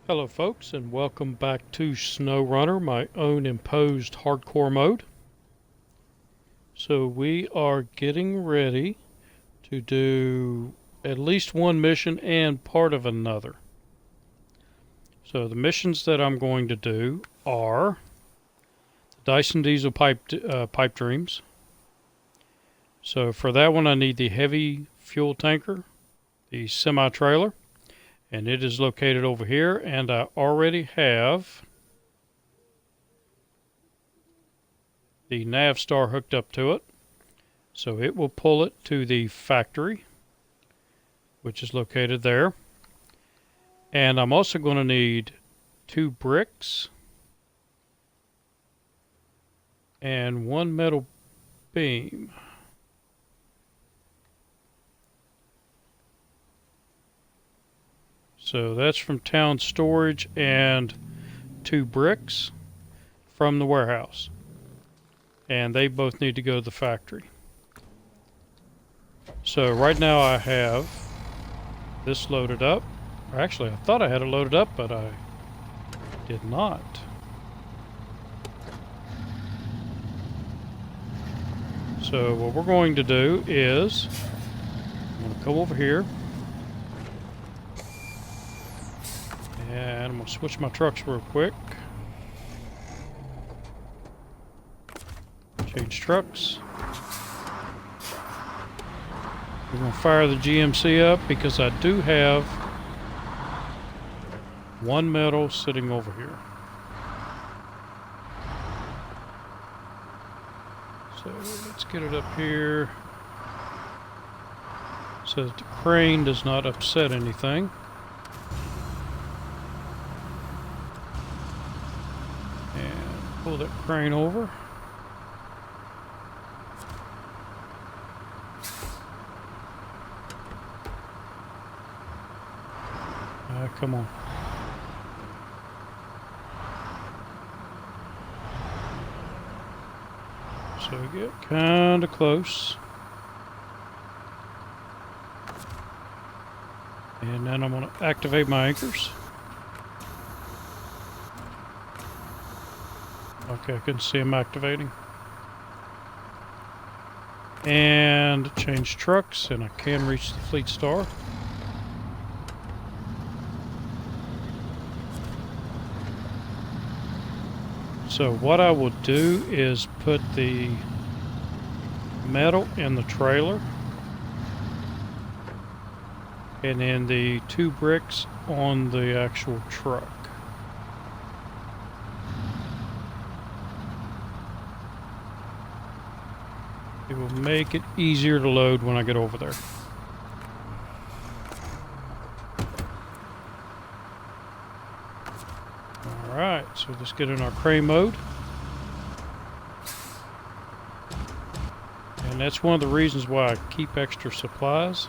Hello folks, and welcome back to SnowRunner, my own imposed hardcore mode. So we are getting ready to do at least one mission and part of another. So the missions that I'm going to do are the Dyson Diesel pipe dreams. So for that one I need the heavy fuel tanker, the semi-trailer, and it is located over here, and I already have the nav star hooked up to it, so it will pull it to the factory, which is located there. And I'm also going to need 2 bricks and 1 metal beam. So that's from town storage, and 2 bricks from the warehouse. And they both need to go to the factory. So right now I have this loaded up. Or actually, I thought I had it loaded up, but I did not. So what we're going to do is, I'm going to come over here. And I'm going to switch my trucks real quick. Change trucks. We're going to fire the GMC up because I do have 1 metal sitting over here. So let's get it up here so that the crane does not upset anything. Pull that crane over. Come on. So we get kind of close. And then I'm going to activate my anchors. Okay, I couldn't see them activating. And change trucks, and I can reach the fleet star. So what I will do is put the metal in the trailer, and then the 2 bricks on the actual truck. It will make it easier to load when I get over there. Alright, so let's get in our crane mode. And that's one of the reasons why I keep extra supplies.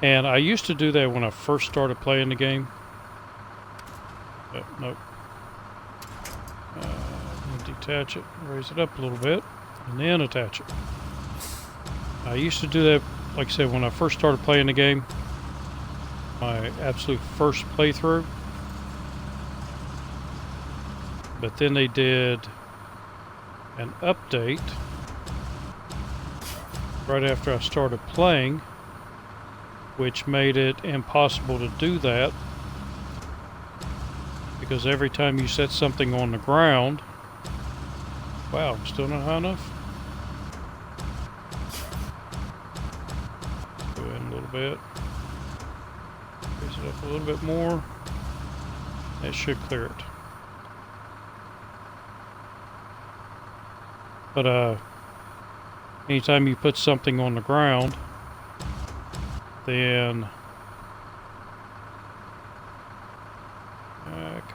And I used to do that when I first started playing the game. But nope. Detach it, raise it up a little bit, and then attach it. I used to do that, like I said, when I first started playing the game. My absolute first playthrough. But then they did an update right after I started playing, which made it impossible to do that, because every time you set something on the ground, wow, I'm still not high enough. Go in a little bit, raise it up a little bit more. That should clear it. But anytime you put something on the ground, then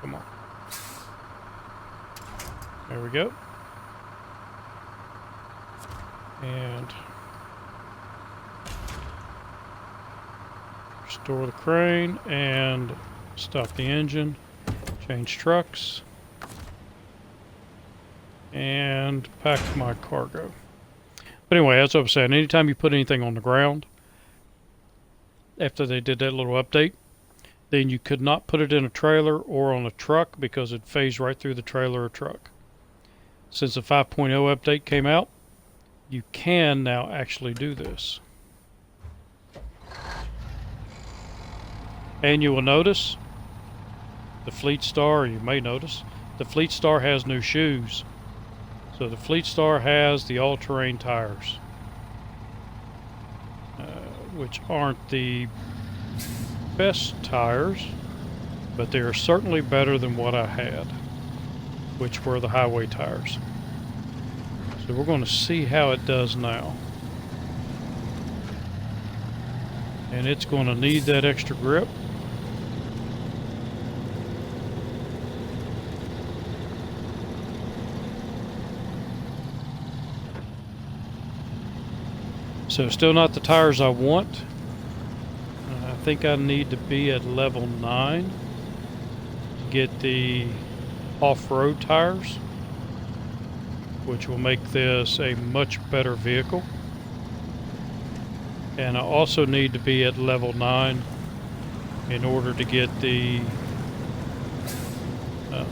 come on. There we go. And restore the crane and stop the engine. Change trucks. And pack my cargo. But anyway, as I was saying, anytime you put anything on the ground, after they did that little update, then you could not put it in a trailer or on a truck because it phased right through the trailer or truck. Since the 5.0 update came out, you can now actually do this. And you will notice the Fleet Star, you may notice, the Fleet Star has new shoes. So the Fleet Star has the all-terrain tires, which aren't the best tires, but they are certainly better than what I had, which were the highway tires. So we're going to see how it does now. And it's going to need that extra grip. So still not the tires I want. I think I need to be at level 9 to get the off-road tires, which will make this a much better vehicle. And I also need to be at level 9 in order to get the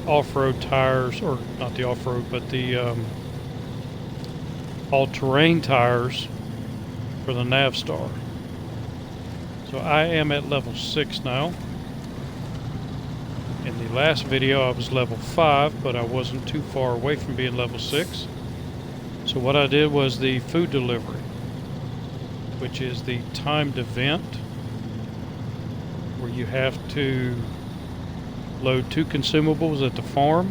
off-road tires, or not the off-road, but the all-terrain tires for the Navstar. So I am at level 6 now. In the last video I was level 5, but I wasn't too far away from being level 6. So what I did was the food delivery, which is the timed event where you have to load 2 consumables at the farm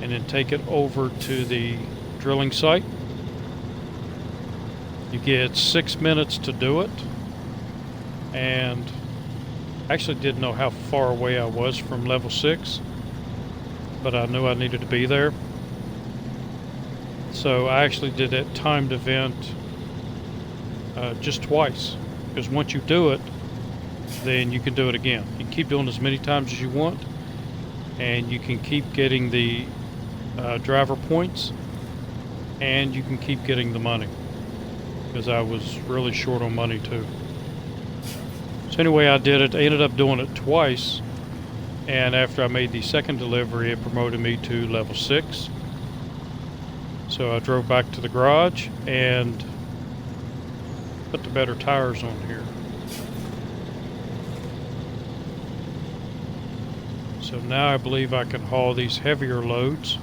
and then take it over to the drilling site. You get 6 minutes to do it, and I actually didn't know how far away I was from level 6, but I knew I needed to be there. So I actually did that timed event just twice, because once you do it, then you can do it again. You can keep doing as many times as you want, and you can keep getting the driver points, and you can keep getting the money, because I was really short on money too. So anyway, I did it. I ended up doing it twice, and after I made the second delivery, it promoted me to level 6. So I drove back to the garage and put the better tires on here. So now I believe I can haul these heavier loads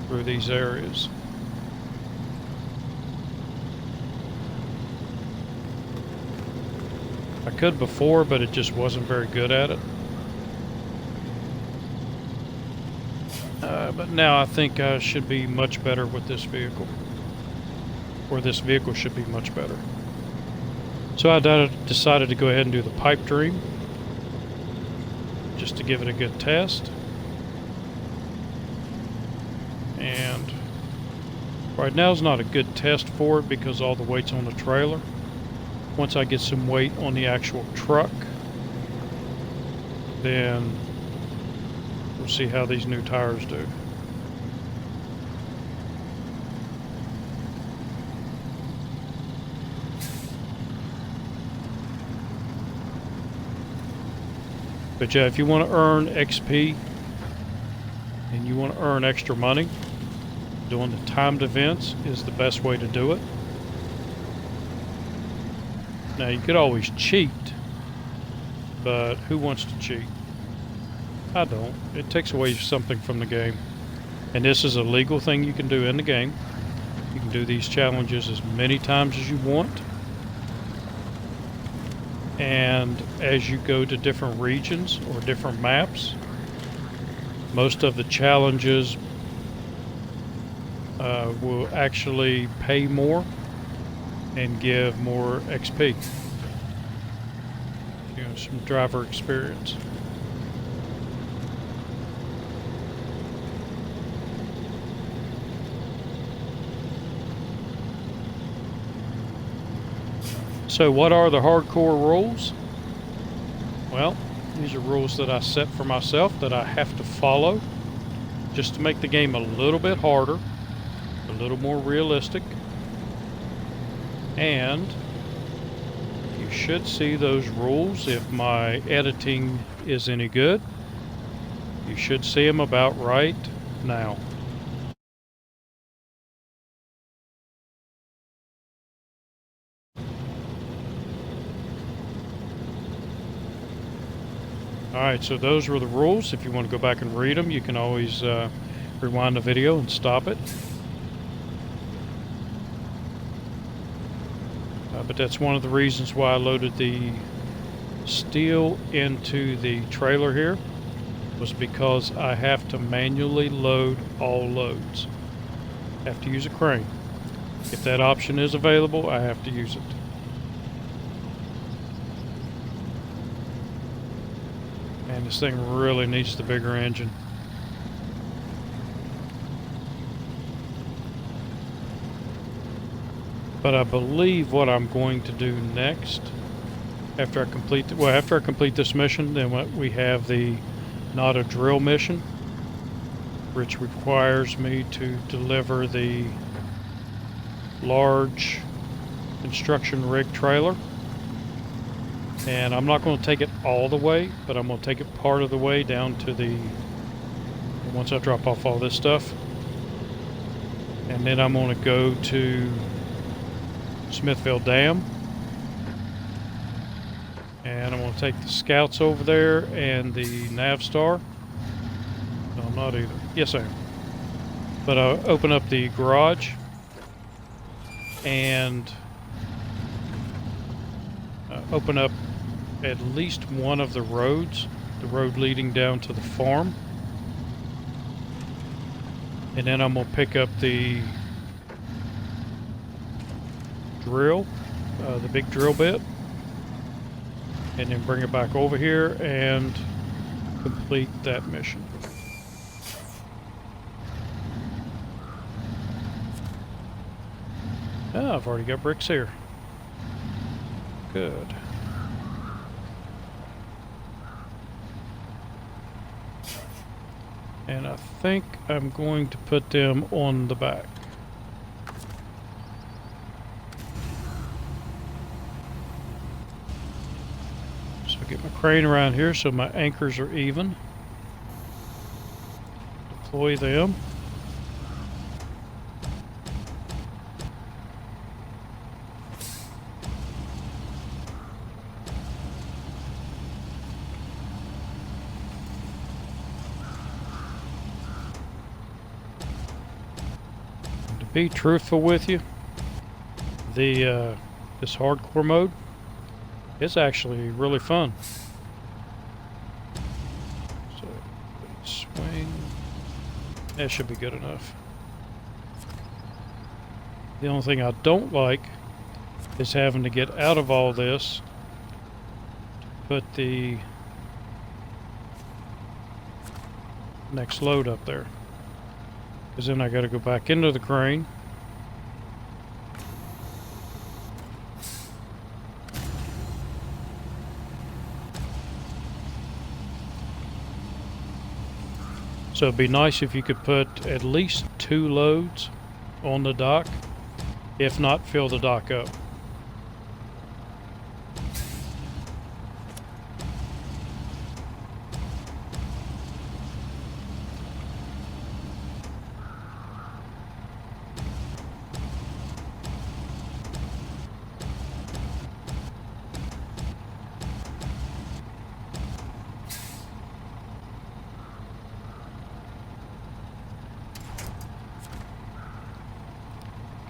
through these areas. I could before, but it just wasn't very good at it. But now I think I should be much better with this vehicle. Or this vehicle should be much better. So I decided to go ahead and do the pipe dream, just to give it a good test. And right now is not a good test for it because all the weight's on the trailer. Once I get some weight on the actual truck, then we'll see how these new tires do. But yeah, if you want to earn XP and you want to earn extra money, doing the timed events is the best way to do it. Now you could always cheat, but who wants to cheat? I don't. It takes away something from the game. And this is a legal thing you can do in the game. You can do these challenges as many times as you want. And as you go to different regions or different maps, most of the challenges will actually pay more and give more XP. You know, some driver experience. So what are the hardcore rules? Well, these are rules that I set for myself that I have to follow just to make the game a little bit harder, a little more realistic. And you should see those rules if my editing is any good. You should see them about right now. Alright, so those were the rules. If you want to go back and read them, you can always rewind the video and stop it. But that's one of the reasons why I loaded the steel into the trailer here, was because I have to manually load all loads. I have to use a crane. If that option is available, I have to use it. And this thing really needs the bigger engine. But I believe what I'm going to do next, after I complete this mission, then we have the not a drill mission, which requires me to deliver the large construction rig trailer. And I'm not going to take it all the way, but I'm going to take it part of the way down to the, once I drop off all this stuff. And then I'm going to go to Smithville Dam. And I'm going to take the scouts over there and the Navstar. No, I'm not either. Yes, I am. But I'll open up the garage and open up at least one of the roads, the road leading down to the farm. And then I'm going to pick up the drill, the big drill bit, and then bring it back over here and complete that mission. Oh, I've already got bricks here. Good. And I think I'm going to put them on the back. So get my crane around here so my anchors are even. Deploy them. Be truthful with you, the this hardcore mode is actually really fun. So swing, that should be good enough. The only thing I don't like is having to get out of all this to put the next load up there. Because then I got to go back into the crane. So it'd be nice if you could put at least 2 loads on the dock, if not fill the dock up.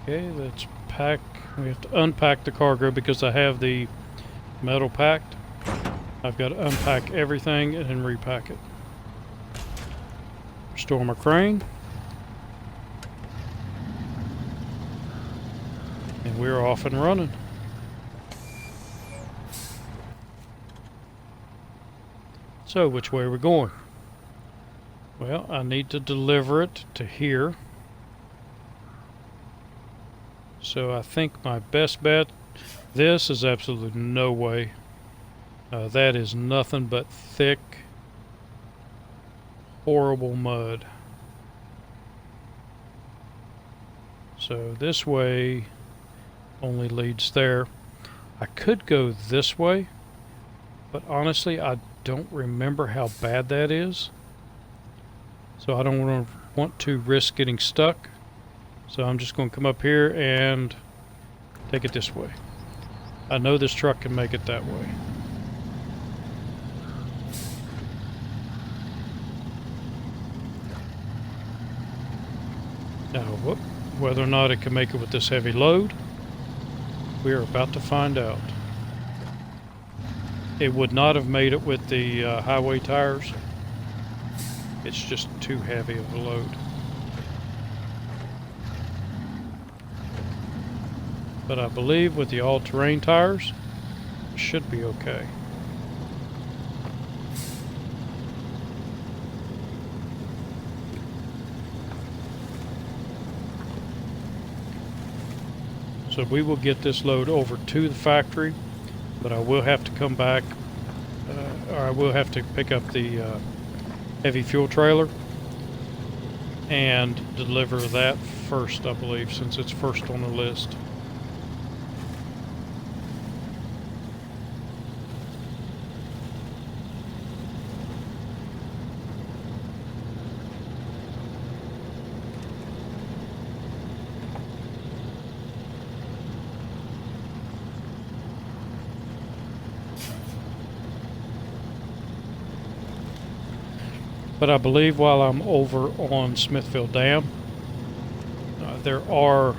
Okay, let's pack. We have to unpack the cargo because I have the metal packed. I've got to unpack everything and then repack it. Restore my crane. And we're off and running. So, which way are we going? Well, I need to deliver it to here. So I think my best bet, this is absolutely no way. That is nothing but thick, horrible mud. So this way only leads there. I could go this way, but honestly, I don't remember how bad that is. So I don't want to risk getting stuck. So I'm just going to come up here and take it this way. I know this truck can make it that way. Now, whether or not it can make it with this heavy load, we are about to find out. It would not have made it with the highway tires. It's just too heavy of a load. But I believe with the all-terrain tires, it should be okay. So we will get this load over to the factory, but I will have to come back, or I will have to pick up the heavy fuel trailer and deliver that first, I believe, since it's first on the list. But I believe while I'm over on Smithfield Dam, there are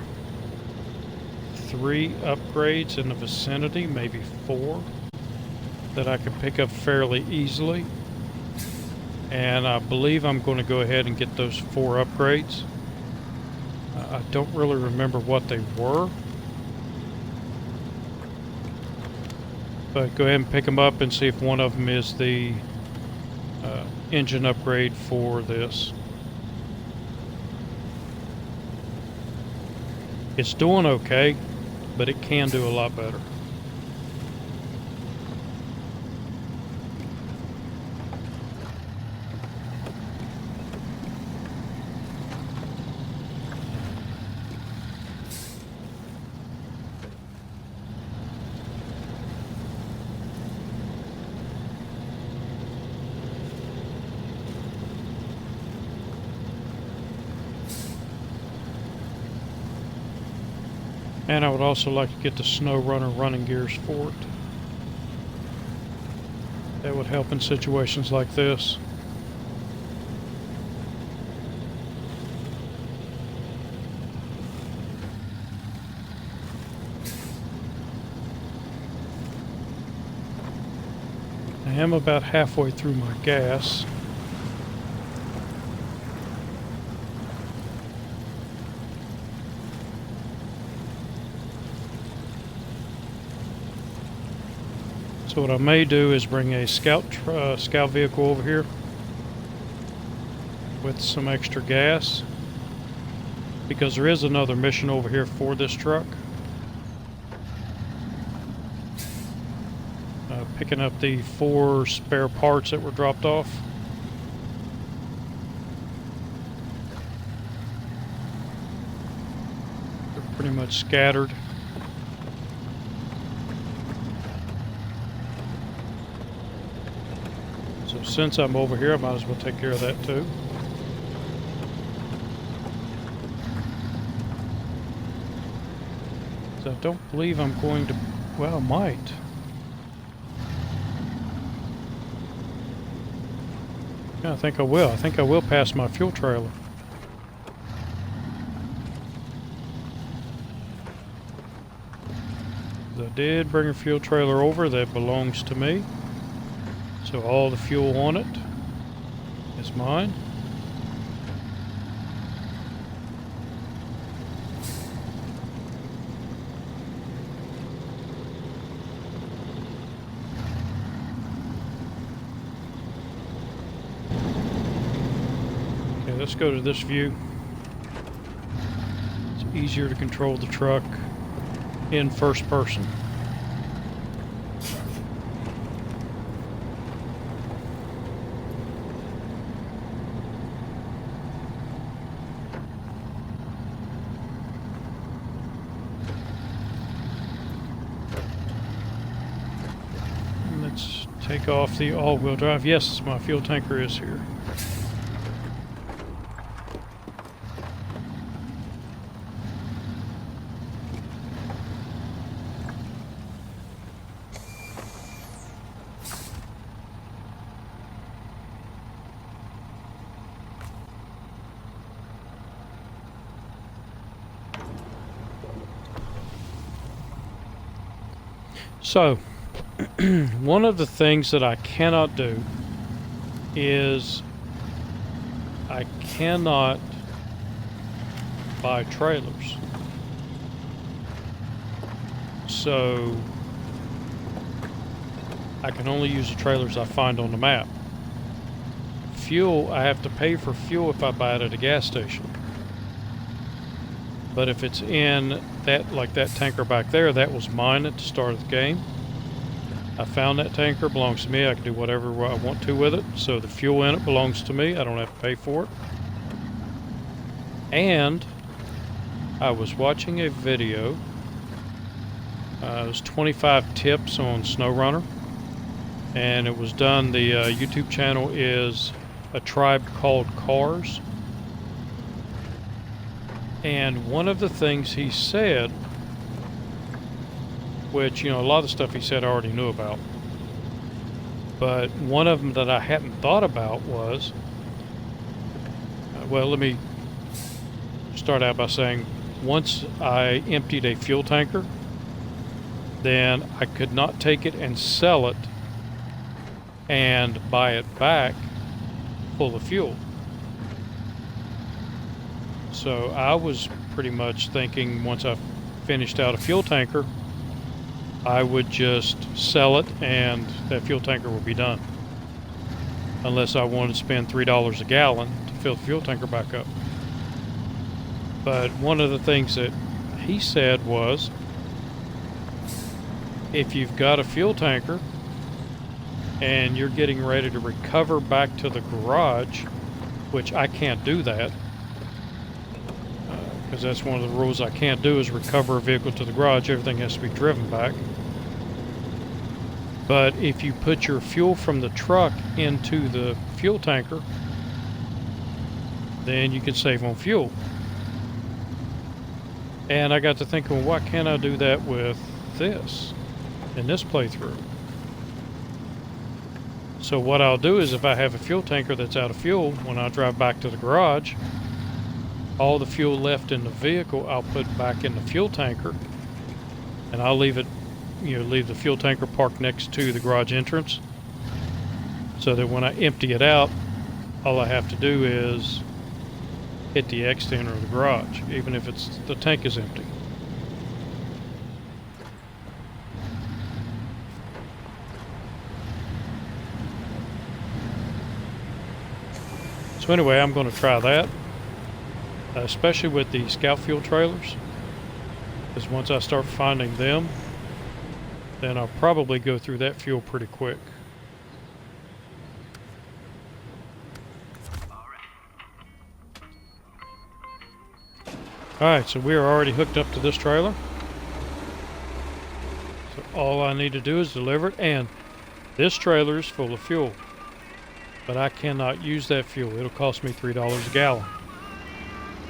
3 upgrades in the vicinity, maybe 4, that I can pick up fairly easily. And I believe I'm going to go ahead and get those 4 upgrades. I don't really remember what they were, but go ahead and pick them up and see if one of them is the engine upgrade for this. It's doing okay, but it can do a lot better. And I would also like to get the SnowRunner running gears for it. That would help in situations like this. I am about halfway through my gas. So what I may do is bring a scout vehicle over here with some extra gas, because there is another mission over here for this truck. Picking up the 4 spare parts that were dropped off. They're pretty much scattered. So since I'm over here, I might as well take care of that too. So I don't believe I'm going to, well, I might. Yeah, I think I will. I think I will pass my fuel trailer. I did bring a fuel trailer over that belongs to me. So all the fuel on it is mine. Okay, let's go to this view. It's easier to control the truck in first person. Take off the all-wheel drive. Yes, my fuel tanker is here. So, one of the things that I cannot do is I cannot buy trailers. So, I can only use the trailers I find on the map. Fuel, I have to pay for fuel if I buy it at a gas station. But if it's in that, like that tanker back there, that was mine at the start of the game. I found that tanker, belongs to me. I can do whatever I want to with it. So the fuel in it belongs to me. I don't have to pay for it. And I was watching a video. It was 25 tips on SnowRunner. And it was done, the YouTube channel is A Tribe Called Cars. And one of the things he said, which, you know, a lot of the stuff he said I already knew about, but one of them that I hadn't thought about was, well, let me start out by saying, once I emptied a fuel tanker, then I could not take it and sell it and buy it back full of fuel. So I was pretty much thinking once I finished out a fuel tanker, I would just sell it and that fuel tanker would be done. Unless I wanted to spend $3 a gallon to fill the fuel tanker back up. But one of the things that he said was, if you've got a fuel tanker and you're getting ready to recover back to the garage, which I can't do that, because that's one of the rules I can't do, is recover a vehicle to the garage. Everything has to be driven back. But if you put your fuel from the truck into the fuel tanker, then you can save on fuel. And I got to thinking, well, why can't I do that with this in this playthrough? So what I'll do is, if I have a fuel tanker that's out of fuel, when I drive back to the garage, all the fuel left in the vehicle I'll put back in the fuel tanker, and I'll leave it, you know, leave the fuel tanker parked next to the garage entrance, so that when I empty it out, all I have to do is hit the X to enter the garage, even if the tank is empty. So anyway, I'm going to try that. Especially with the scout fuel trailers, because once I start finding them, then I'll probably go through that fuel pretty quick. Alright, so we are already hooked up to this trailer. So all I need to do is deliver it, and this trailer is full of fuel. But I cannot use that fuel. It'll cost me $3 a gallon.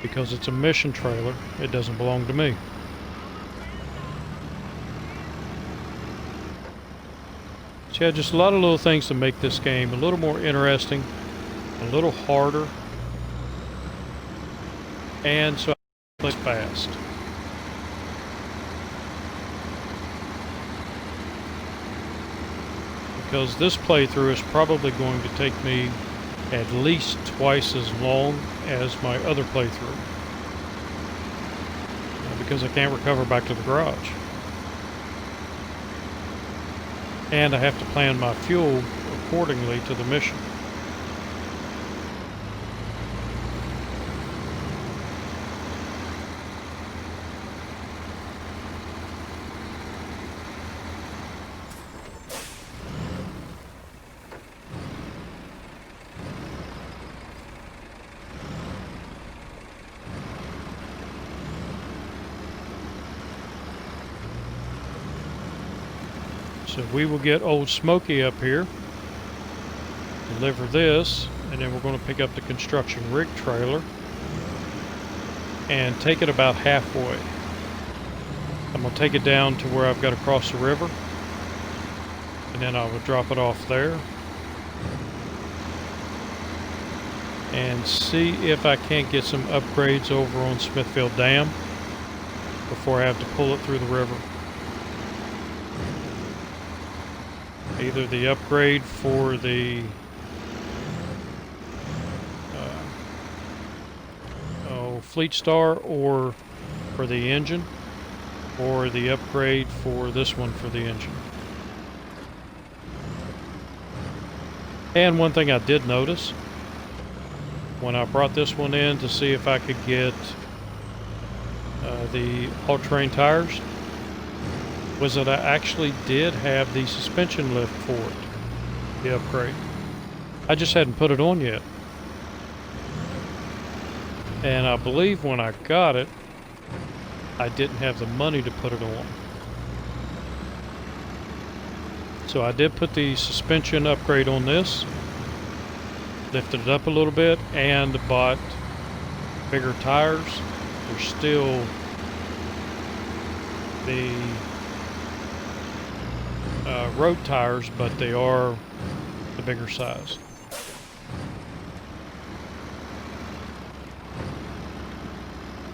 Because it's a mission trailer, it doesn't belong to me. So yeah, just a lot of little things to make this game a little more interesting, a little harder, and so I play fast. Because this playthrough is probably going to take me at least twice as long as my other playthrough, because I can't recover back to the garage, and I have to plan my fuel accordingly to the mission. So we will get Old Smoky up here, deliver this, and then we're going to pick up the construction rig trailer and take it about halfway. I'm going to take it down to where I've got to cross the river, and then I will drop it off there and see if I can't get some upgrades over on Smithfield Dam before I have to pull it through the river. Either the upgrade for the Fleet Star, or for the engine, or the upgrade for this one for the engine. And one thing I did notice when I brought this one in to see if I could get the all-terrain tires was that I actually did have the suspension lift for it, the upgrade. I just hadn't put it on yet. And I believe when I got it, I didn't have the money to put it on. So I did put the suspension upgrade on this, lifted it up a little bit, and bought bigger tires. They're still the road tires, but they are the bigger size.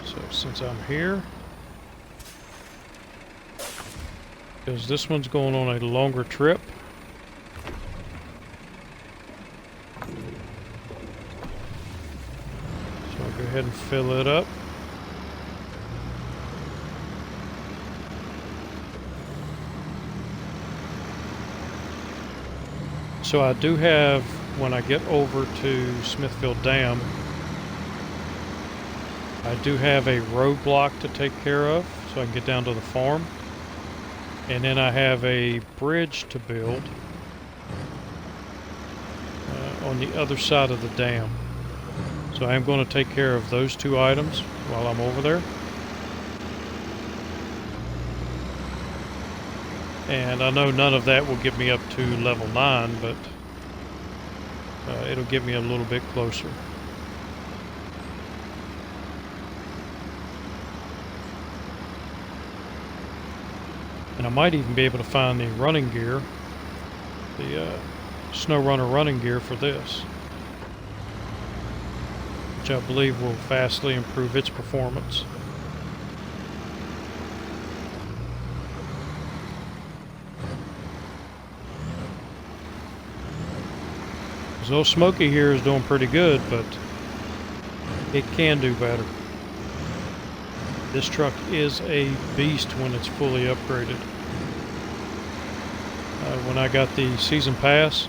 So since I'm here, because this one's going on a longer trip, so I'll go ahead and fill it up. So I do have, when I get over to Smithfield Dam, I do have a roadblock to take care of so I can get down to the farm. And then I have a bridge to build on the other side of the dam. So I am going to take care of those two items while I'm over there. And I know none of that will get me up to level 9, but it'll get me a little bit closer. And I might even be able to find the running gear, the SnowRunner running gear for this, which I believe will vastly improve its performance. So old Smoky here is doing pretty good, but it can do better. This truck is a beast when it's fully upgraded. When I got the season pass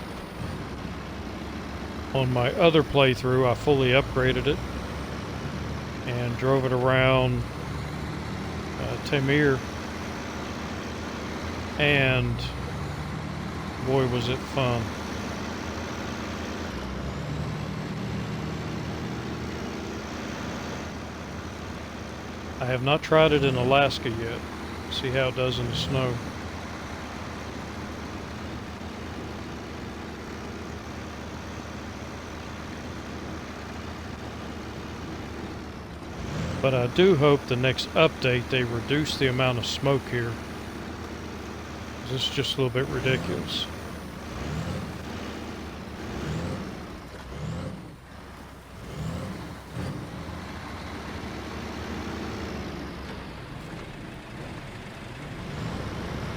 on my other playthrough, I fully upgraded it and drove it around Tamir, and boy was it fun. I have not tried it in Alaska yet. See how it does in the snow. But I do hope the next update they reduce the amount of smoke here. This is just a little bit ridiculous.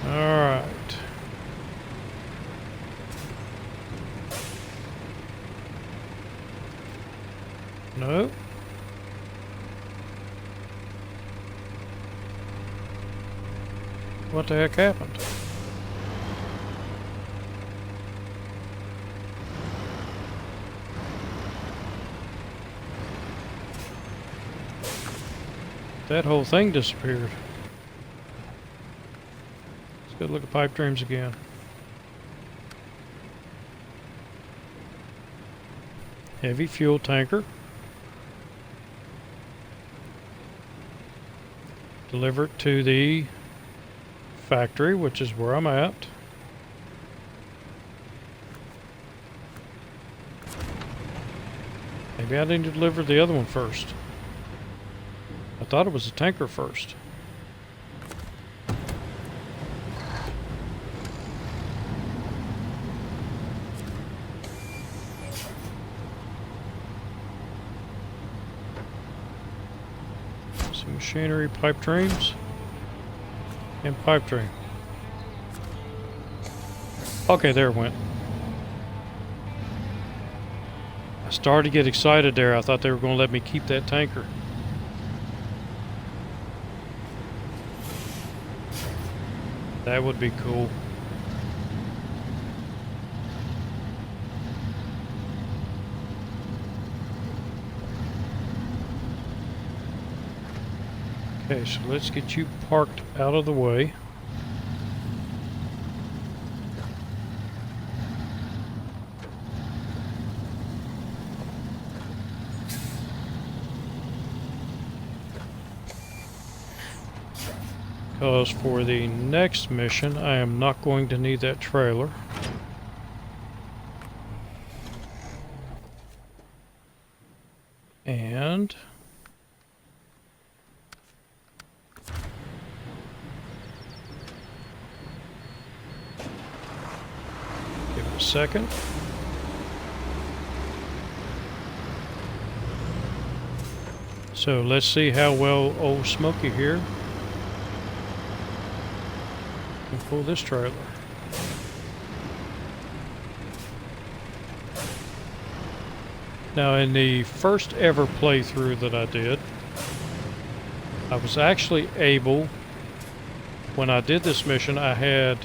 Alright. No. What the heck happened? That whole thing disappeared. Let's go look at pipe dreams again. Heavy fuel tanker. Deliver it to the factory, which is where I'm at. Maybe I need to deliver the other one first. I thought it was a tanker first. Some machinery, pipe trains, and pipe train. Okay, there it went. I started to get excited there. I thought they were going to let me keep that tanker. That would be cool. Okay, so let's get you parked out of the way. Because for the next mission, I am not going to need that trailer. And give it a second. So let's see how well old Smokey here can pull this trailer. Now, in the first ever playthrough that I did, I was actually able, when I did this mission, I had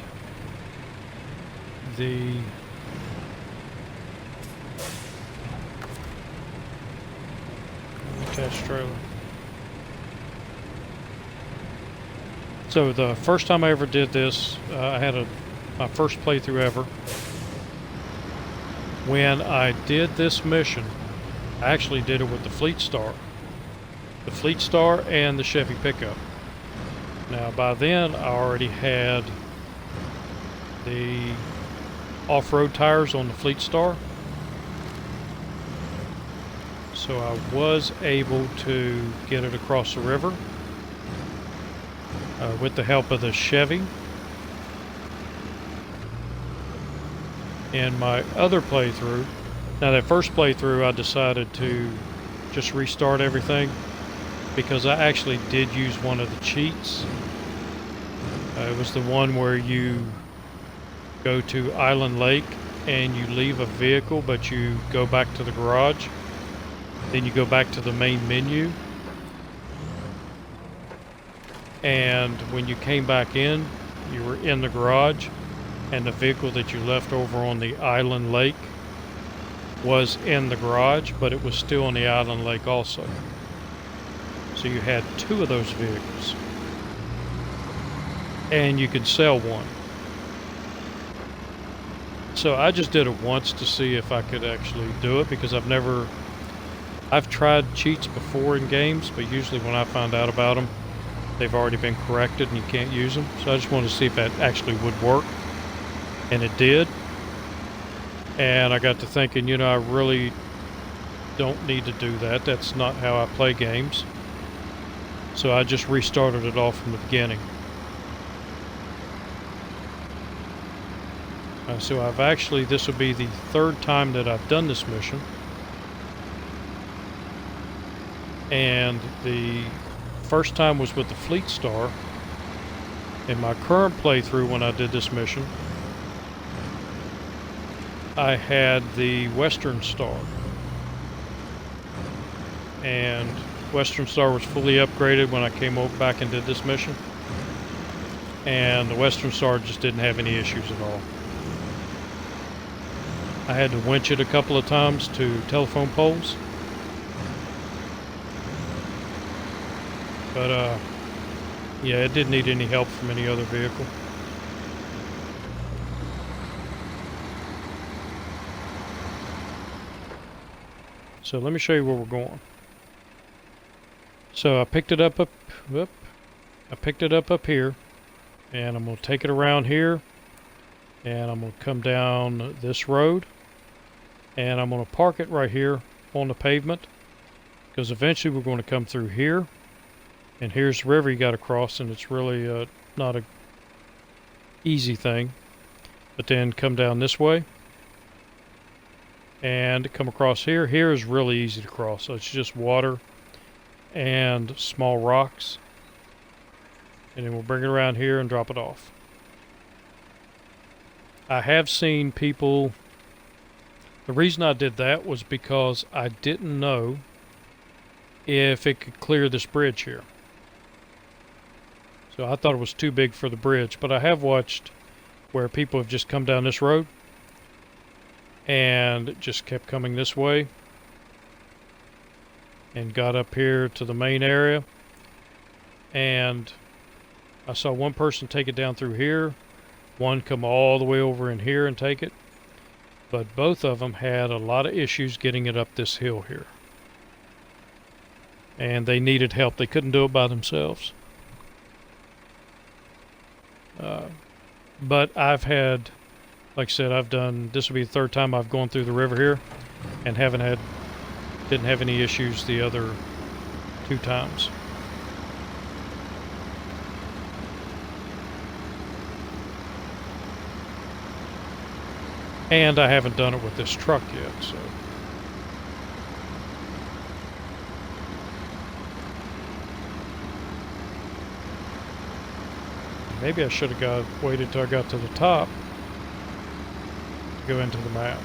the attached trailer. So the first time I ever did this, I had my first playthrough ever. When I did this mission, I actually did it with the Fleet Star. The Fleet Star and the Chevy pickup. Now by then I already had the off-road tires on the Fleet Star. So I was able to get it across the river. With the help of the Chevy. In my other playthrough, now that first playthrough I decided to just restart everything because I actually did use one of the cheats. It was the one where you go to Island Lake and you leave a vehicle but you go back to the garage, then you go back to the main menu. And when you came back in, you were in the garage, and the vehicle that you left over on the Island Lake was in the garage, but it was still on the Island Lake also. So you had two of those vehicles. And you could sell one. So I just did it once to see if I could actually do it, because I've tried cheats before in games, but usually when I find out about them, they've already been corrected and you can't use them. So I just wanted to see if that actually would work. And it did. And I got to thinking, you know, I really don't need to do that. That's not how I play games. So I just restarted it all from the beginning. So I've actually, this will be the third time that I've done this mission. And the first time was with the Fleet Star. In my current playthrough, when I did this mission, I had the Western Star. And Western Star was fully upgraded when I came back and did this mission. And the Western Star just didn't have any issues at all. I had to winch it a couple of times to telephone poles. But yeah, it didn't need any help from any other vehicle. So let me show you where we're going. So I picked it up here, and I'm going to take it around here, and I'm going to come down this road, and I'm going to park it right here on the pavement, because eventually we're going to come through here, and here's the river you got to cross, and it's really not a easy thing. But then come down this way and come across here. Here is really easy to cross, so it's just water and small rocks, and then we'll bring it around here and drop it off. I have seen people, the reason I did that was because I didn't know if it could clear this bridge here. So I thought it was too big for the bridge, but I have watched where people have just come down this road and just kept coming this way and got up here to the main area, and I saw one person take it down through here, one come all the way over in here and take it, but both of them had a lot of issues getting it up this hill here, and they needed help. They couldn't do it by themselves. But I've had, like I said, this will be the third time I've gone through the river here, and didn't have any issues the other 2 times. And I haven't done it with this truck yet, so. Maybe I should have waited till I got to the top to go into the map.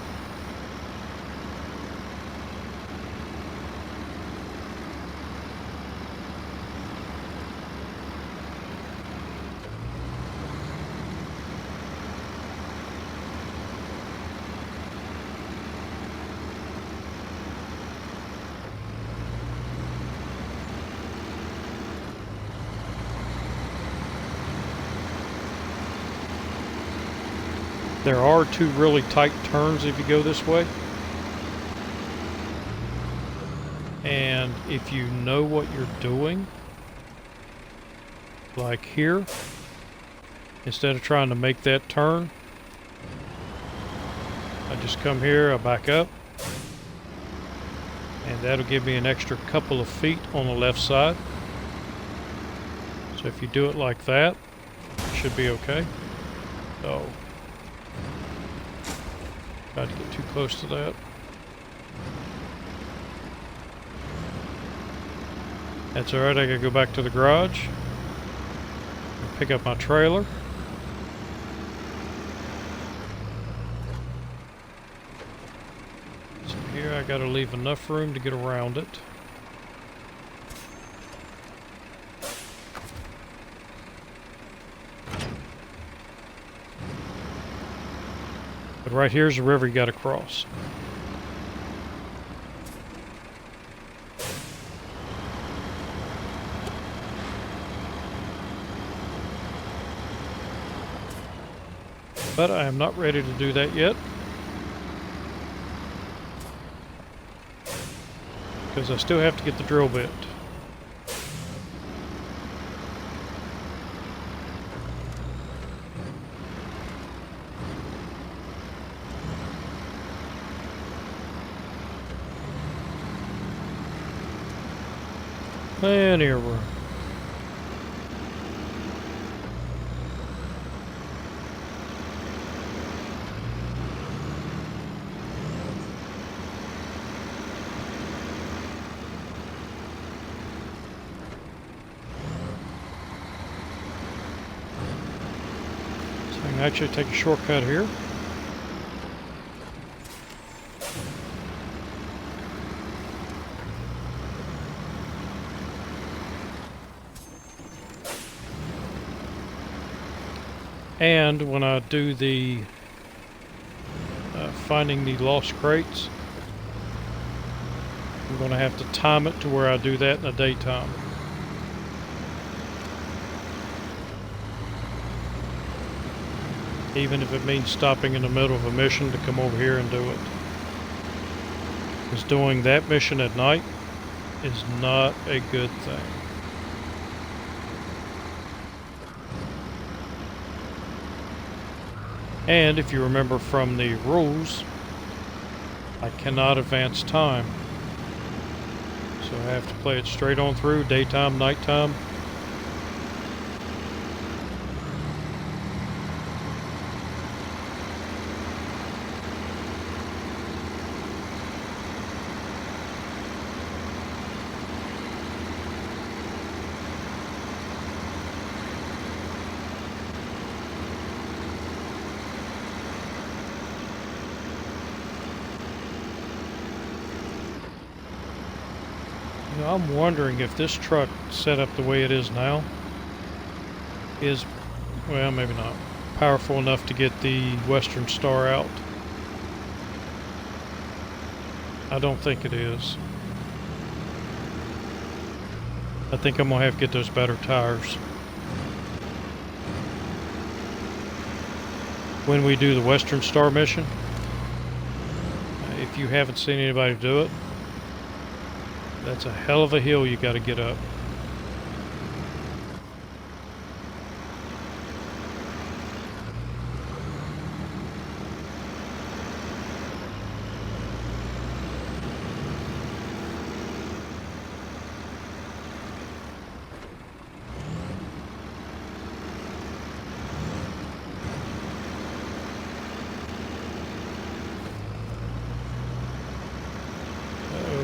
There are 2 really tight turns if you go this way. And if you know what you're doing, like here, instead of trying to make that turn, I just come here, I back up, and that'll give me an extra couple of feet on the left side. So if you do it like that, it should be okay. So try to get too close to that. That's alright, I gotta go back to the garage and pick up my trailer. So here I gotta leave enough room to get around it. But right here's the river you got to cross. But I am not ready to do that yet, because I still have to get the drill bit. And here we're. So I can actually take a shortcut here. And when I do the finding the lost crates, I'm going to have to time it to where I do that in the daytime. Even if it means stopping in the middle of a mission to come over here and do it. Because doing that mission at night is not a good thing. And if you remember from the rules, I cannot advance time So I have to play it straight on through, daytime, nighttime. You know, I'm wondering if this truck set up the way it is now is, well, maybe not, powerful enough to get the Western Star out. I don't think it is. I think I'm going to have to get those better tires. When we do the Western Star mission, if you haven't seen anybody do it, that's a hell of a hill you got to get up.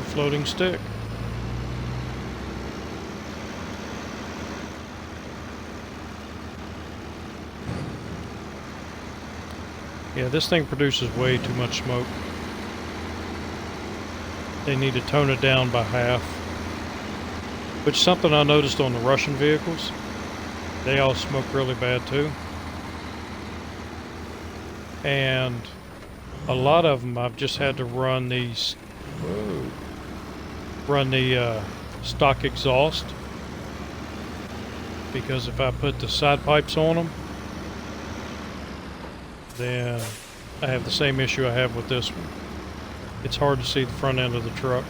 Floating stick. Yeah, this thing produces way too much smoke. They need to tone it down by half. Which is something I noticed on the Russian vehicles. They all smoke really bad too. And a lot of them I've just had to run these... Whoa. Run the stock exhaust, because if I put the side pipes on them, then I have the same issue I have with this one. It's hard to see the front end of the truck.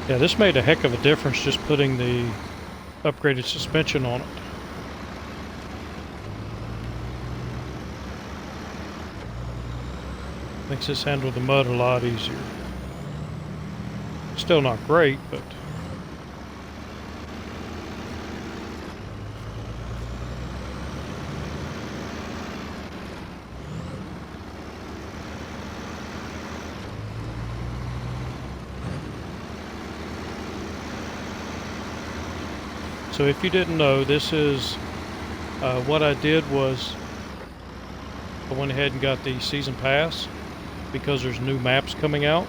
Yeah, this made a heck of a difference just putting the upgraded suspension on it. Makes this handle the mud a lot easier. Still not great, but... So if you didn't know, this is what I did was I went ahead and got the season pass because there's new maps coming out,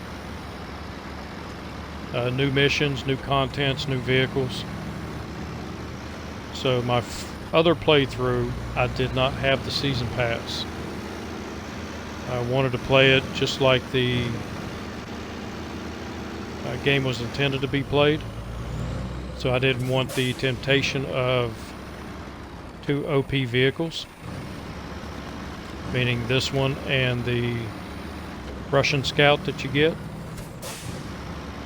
new missions, new contents, new vehicles. So my other playthrough, I did not have the season pass. I wanted to play it just like the game was intended to be played. So I didn't want the temptation of two OP vehicles, meaning this one and the Russian Scout that you get,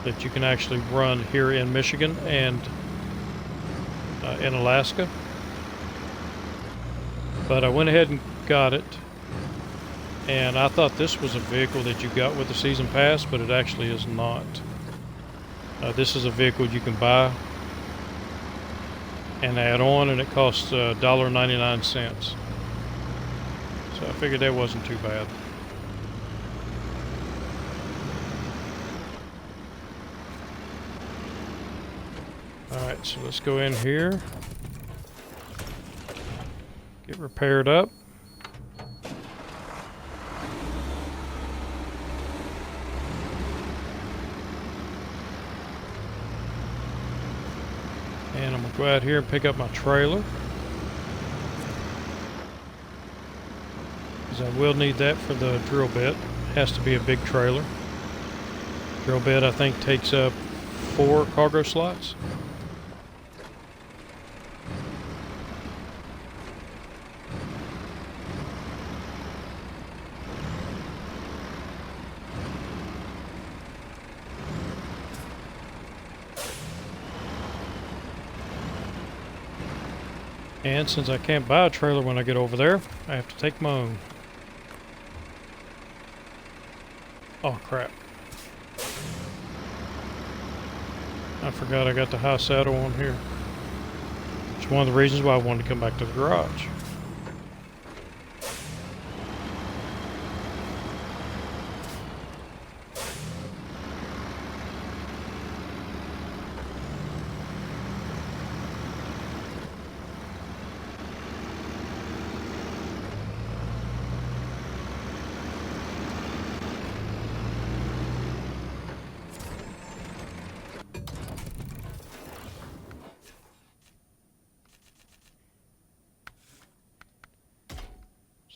that you can actually run here in Michigan and in Alaska. But I went ahead and got it, and I thought this was a vehicle that you got with the season pass, but it actually is not. This is a vehicle you can buy and add on, and it costs $1.99. So I figured that wasn't too bad. Alright, so let's go in here, get repaired up. And I'm going to go out here and pick up my trailer, because I will need that for the drill bit. It has to be a big trailer. Drill bit, I think, takes up 4 cargo slots. And since I can't buy a trailer when I get over there, I have to take my own. Oh crap. I forgot I got the high saddle on here. It's one of the reasons why I wanted to come back to the garage.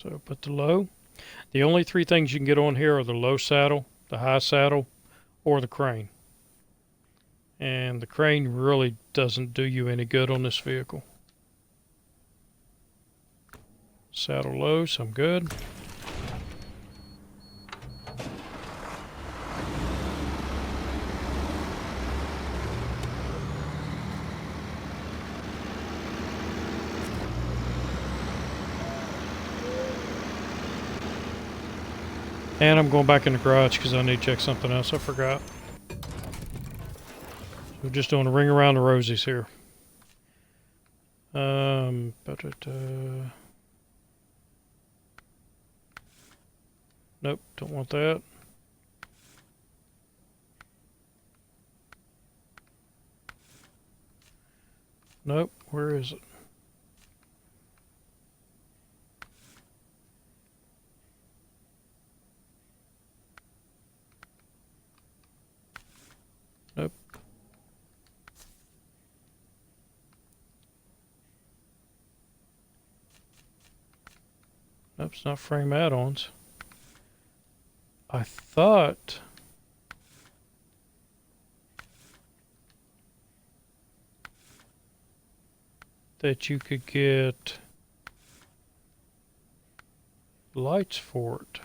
So put the low. The only three things you can get on here are the low saddle, the high saddle, or the crane. And the crane really doesn't do you any good on this vehicle. Saddle low, so I'm good. And I'm going back in the garage because I need to check something else I forgot. We're just doing a ring around the rosies here. Nope, don't want that. Nope, where is it? Nope. Nope, it's not frame add-ons. I thought that you could get lights for it.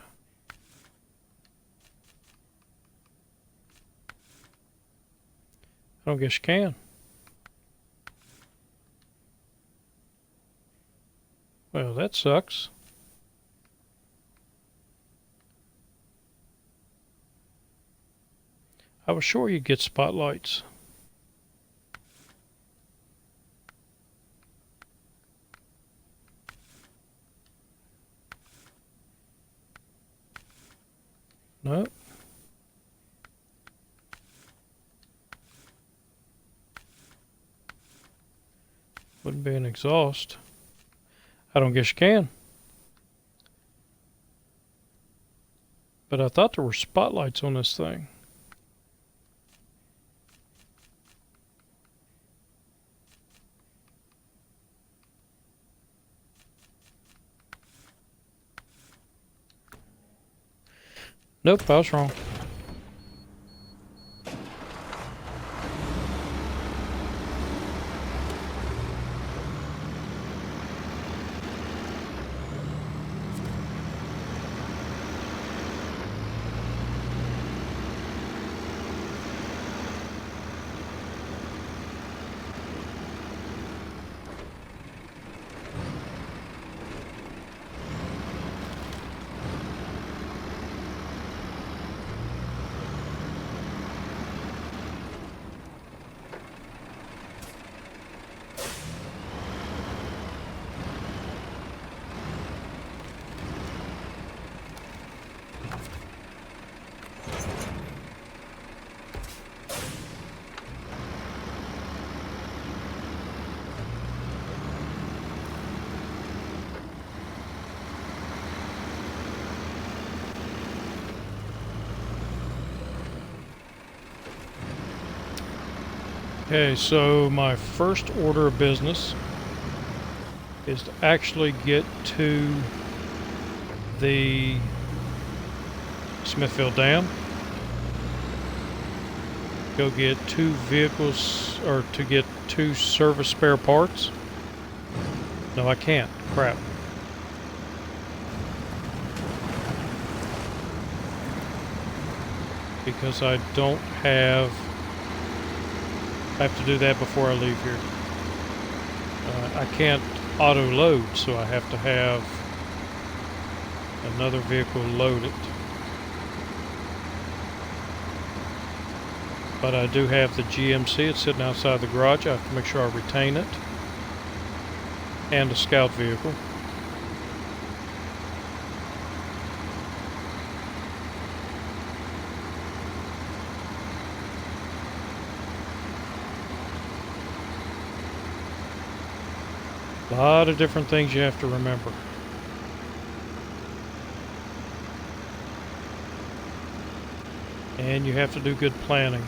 I don't guess you can. Well, that sucks. I was sure you'd get spotlights. Nope. Wouldn't be an exhaust. I don't guess you can. But I thought there were spotlights on this thing. Nope, I was wrong. Okay, so my first order of business is to actually get to the Smithfield Dam, go get 2 vehicles, or to get 2 service spare parts. No, I can't. Crap. Because I don't have... I have to do that before I leave here. I can't auto load, so I have to have another vehicle load it. But I do have the GMC. It's sitting outside the garage. I have to make sure I retain it. And a scout vehicle. A lot of different things you have to remember. And you have to do good planning.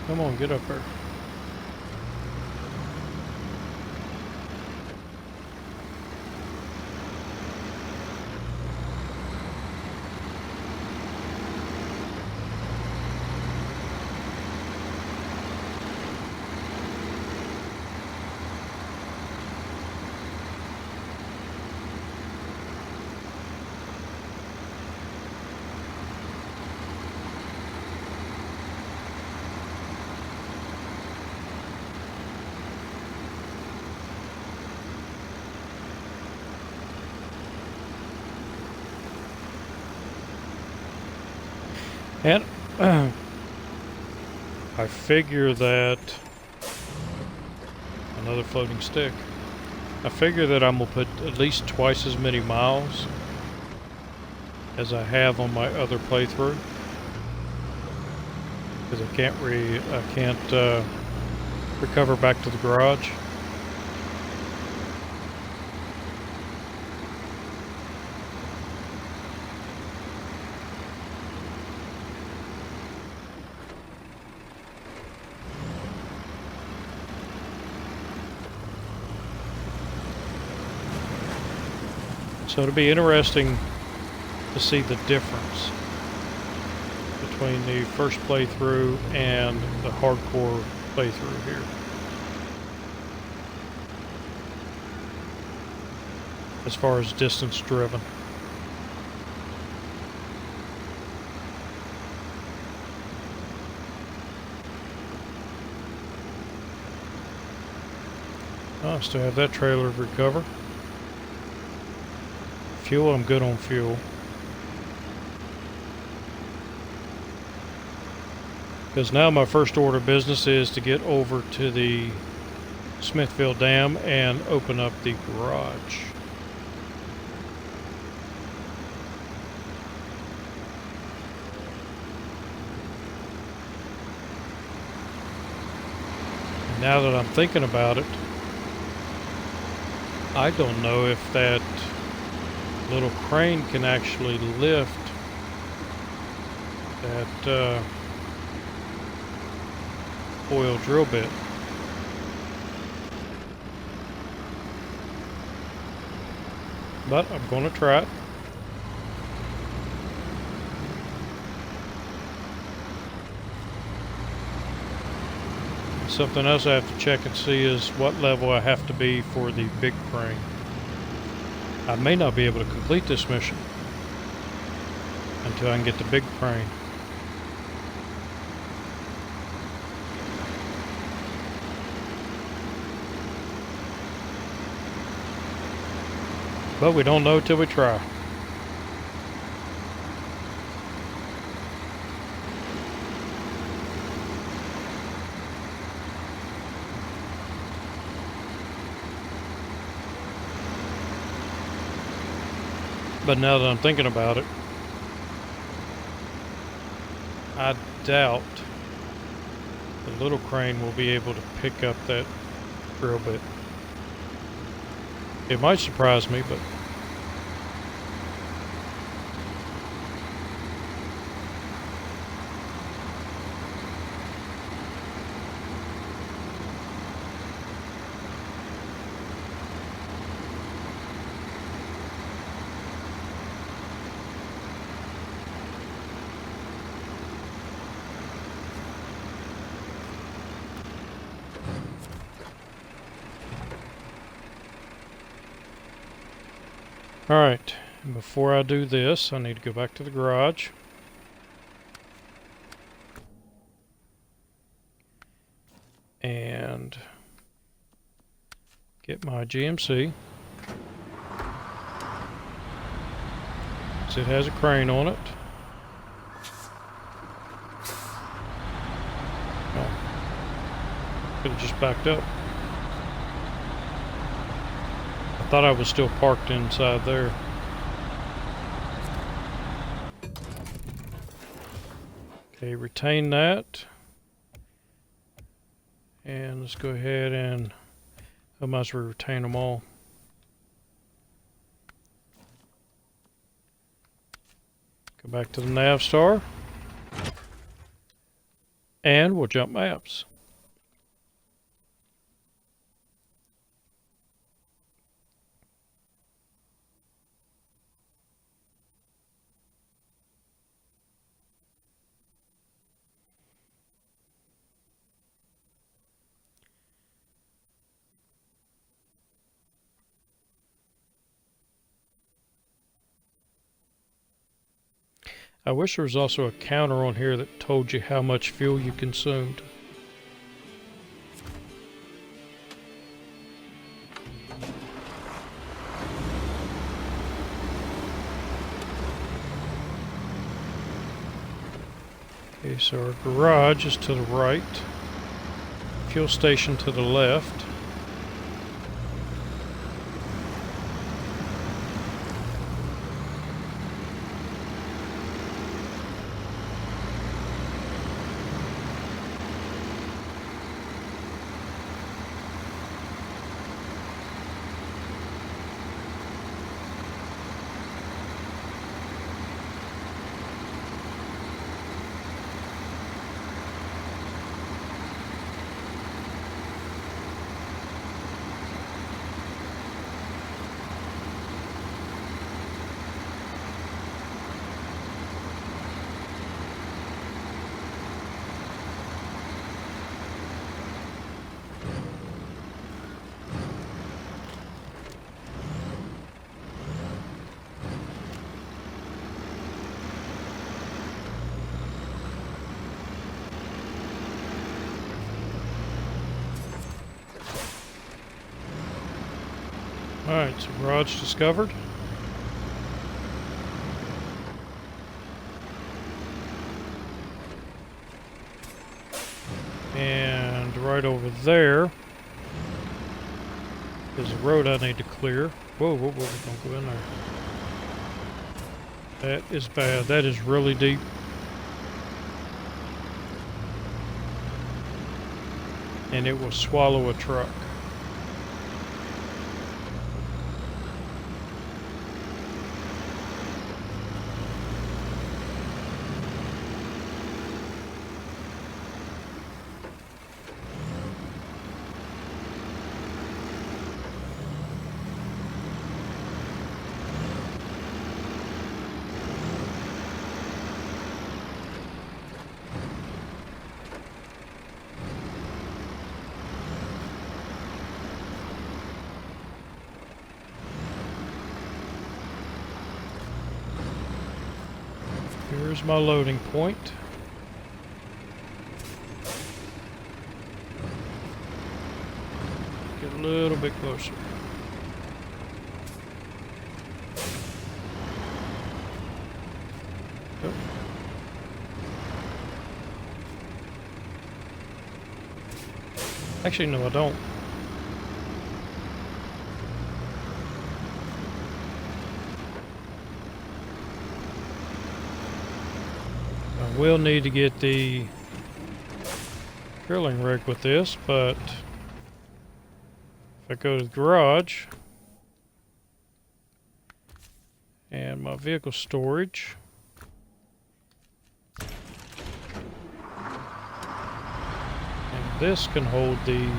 Come on, get up there. And I figure that another floating stick. I figure that I'm gonna put at least twice as many miles as I have on my other playthrough, because I can't recover back to the garage. So it'll be interesting to see the difference between the first playthrough and the hardcore playthrough here. As far as distance driven. Oh, I still have that trailer to recover. Fuel, I'm good on fuel. Because now my first order of business is to get over to the Smithville Dam and open up the garage. And now that I'm thinking about it, I don't know if that little crane can actually lift that oil drill bit. But I'm going to try it. Something else I have to check and see is what level I have to be for the big crane. I may not be able to complete this mission until I can get the big crane. But we don't know till we try. But now that I'm thinking about it, I doubt the little crane will be able to pick up that drill bit. It might surprise me, but Alright, before I do this, I need to go back to the garage. And get my GMC. It has a crane on it. Oh. Could have just backed up. I thought I was still parked inside there. Okay, retain that. And let's go ahead and I might as well retain them all. Go back to the nav star. And we'll jump maps. I wish there was also a counter on here that told you how much fuel you consumed. Okay, so our garage is to the right, fuel station to the left. Alright, so garage discovered. And right over there is a road I need to clear. Whoa, whoa, whoa, don't go in there. That is bad. That is really deep. And it will swallow a truck. Here's my loading point. Get a little bit closer. Oh. Actually, no, I don't. I will need to get the drilling rig with this, but if I go to the garage and my vehicle storage, and this can hold the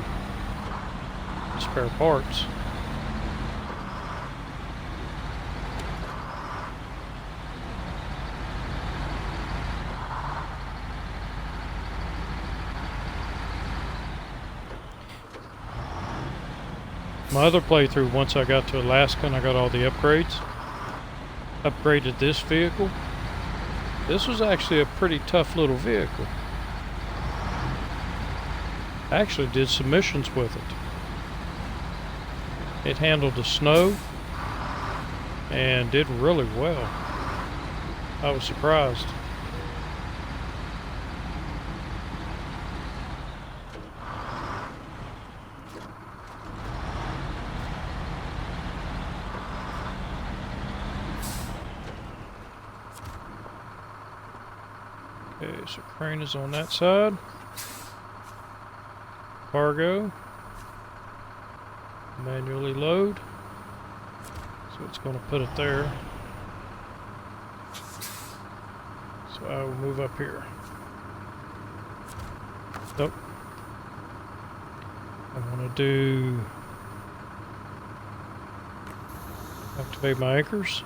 spare parts. My other playthrough, once I got to Alaska and I got all the upgrades, upgraded this vehicle. This was actually a pretty tough little vehicle. I actually did some missions with it. It handled the snow and did really well. I was surprised. Okay, so crane is on that side. Cargo. Manually load. So it's going to put it there. So I will move up here. Nope. I want to do activate my anchors.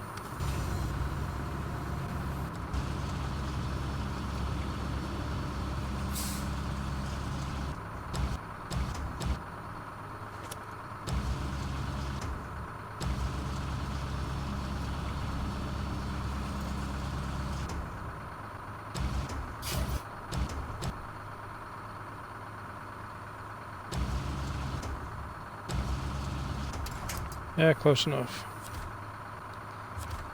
Yeah, close enough.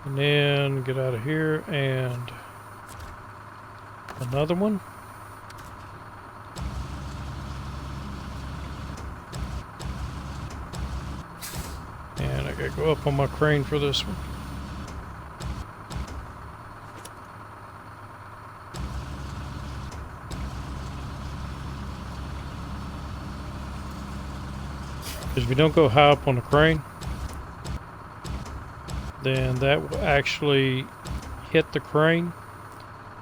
And then get out of here and another one. And I gotta go up on my crane for this one. Because if you don't go high up on the crane, then that will actually hit the crane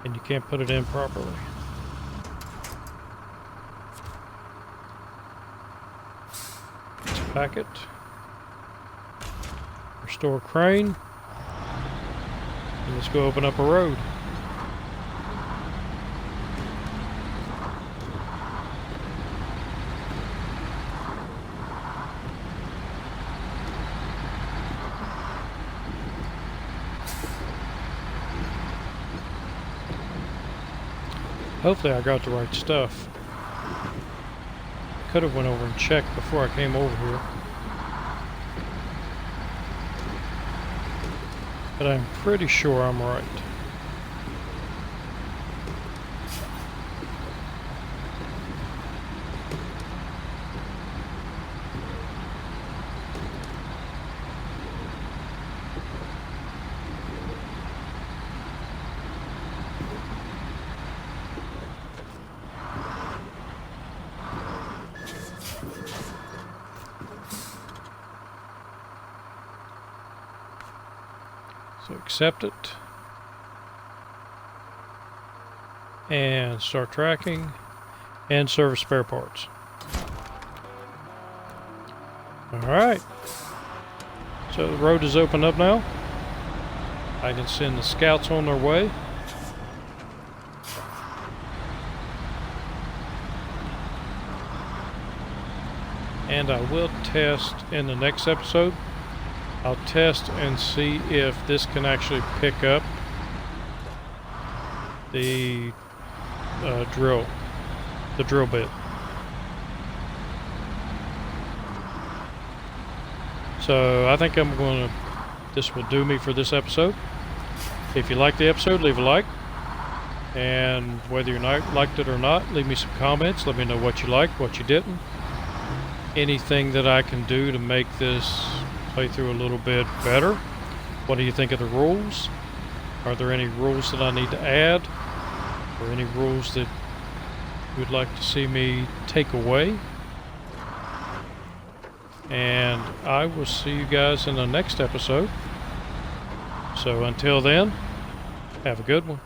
and you can't put it in properly. Let's pack it. Restore crane. And let's go open up a road. Hopefully I got the right stuff. I could have went over and checked before I came over here. But I'm pretty sure I'm right. So accept it and start tracking and service spare parts. Alright, so the road is open up now. I can send the scouts on their way. And I will test in the next episode. I'll test and see if this can actually pick up the drill bit. So I think this will do me for this episode. If you liked the episode, leave a like. And whether you liked it or not, leave me some comments. Let me know what you liked, what you didn't. Anything that I can do to make this playthrough a little bit better. What do you think of the rules? Are there any rules that I need to add? Or any rules that you would like to see me take away? And I will see you guys in the next episode. So until then, have a good one.